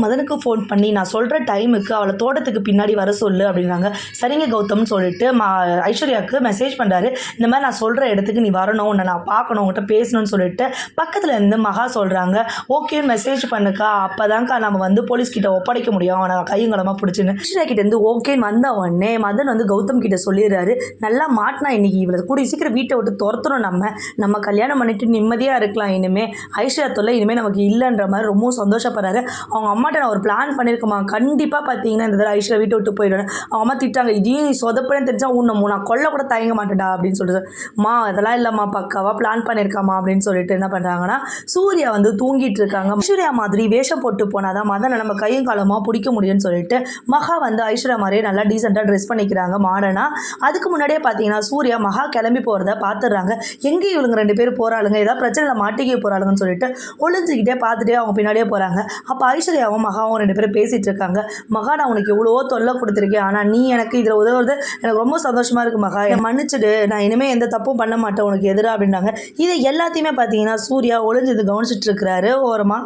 மதனுக்கு phone பண்ணி நான் சொல்கிற டைமுக்கு அவளை தோட்டத்துக்கு பின்னாடி வர சொல்லு அப்படின்னாங்க. சரிங்க கௌதம்னு சொல்லிட்டு ஐஸ்வர்யாவுக்கு மெசேஜ் பண்ணுறாரு. இந்த மாதிரி நான் சொல்கிற இடத்துக்கு நீ வரணும், உன்னை நான் பார்க்கணும், உங்கள்கிட்ட பேசணும்னு சொல்லிட்டு பக்கத்தில் இருந்து மகா சொல்கிறாங்க. ஓகேன்னு மெசேஜ் பண்ணுக்கா, அப்போ தான்க்கா நம்ம வந்து போலீஸ்கிட்ட ஒப்படைக்க முடியும் அவனை கையங்கலமாக பிடிச்சின்னு. ஐஸ்வர்யா கிட்டேருந்து ஓகேன்னு வந்த உடனே மதன் வந்து கௌதம் கிட்ட சொல்லிடுறாரு. நல்லா மாட்டினா இன்னைக்கு இவ்வளோ கூடிய சீக்கிரம் வீட்டை விட்டு துரத்துறோம், நம்ம கல்யாணம் பண்ணிட்டு நிம்மதியாக இருக்கலாம், இனிமேல் ஐஸ்வர்யா தொல்லை இனிமேல் நமக்கு இல்லைன்ற மாதிரி ரொம்பவும் சந்தோஷப்படுறாரு. அவங்க அம்மாட்ட நான் ஒரு பிளான் பண்ணியிருக்கேம்மா, கண்டிப்பாக பார்த்தீங்கன்னா இந்த தடவை ஐஸ்வர்யா வீட்டை விட்டு போயிடுவேன். அவங்க அம்மா திட்டாங்க, இதையும் நீ சொதப்பேன்னு தெரிஞ்சா உன்னமோ நான் கொல்ல கூட தயங்க மாட்டேன்டா அப்படின்னு சொல்லிட்டு. மா அதெல்லாம் இல்லைம்மா, பக்காவாக பிளான் பண்ணியிருக்காமா அப்படின்னு சொல்லிட்டு என்ன பண்ணுறாங்கன்னா சூர்யா வந்து தூங்கிட்டு இருக்காங்க. ஐஸ்வர்யா மாதிரி வேஷம் போட்டு போனாதான் மதனை நம்ம கையும் காலமாக பிடிக்க முடியும்னு சொல்லிட்டு மகா வந்து ஐஸ்வர்யா மாதிரியே நல்லா டீசெண்டாக ட்ரெஸ் பண்ணிக்கிறாங்க மாடனா. அதுக்கு முன்னாடியே பார்த்தீங்கன்னா சூர்யா மகா கிளம்பி போகிறத பார்த்துடுறாங்க. எங்கே இவங்க 2 பேர் போகிறாளுங்க, ஏதாவது பிரச்சனையில் மாட்டிக்க போகிறாளுங்கன்னு சொல்லிட்டு ஒளிஞ்சிக்கிட்டே பார்த்துட்டே அவங்க பின்னாடியே போகிறாங்க. அப்போ ஐஸ்வர்யாவும் மகாவும் 2 பேரும் பேசிகிட்டு இருக்காங்க. மகா நான் உனக்கு எவ்வளவோ தொல்லை கொடுத்துருக்கேன், ஆனால் நீ எனக்கு இதில் உதவுறது எனக்கு ரொம்ப சந்தோஷமாக இருக்குது மகா, மன்னிச்சுடு, நான் இனிமேல் எந்த தப்பும் பண்ண மாட்டேன் உனக்கு எதிராக அப்படின்றாங்க. இதை எல்லாத்தையுமே பார்த்தீங்கன்னா சூர்யா ஒளிஞ்சது கவனிச்சிட்டு இருக்கிறாரு ஓரமாக.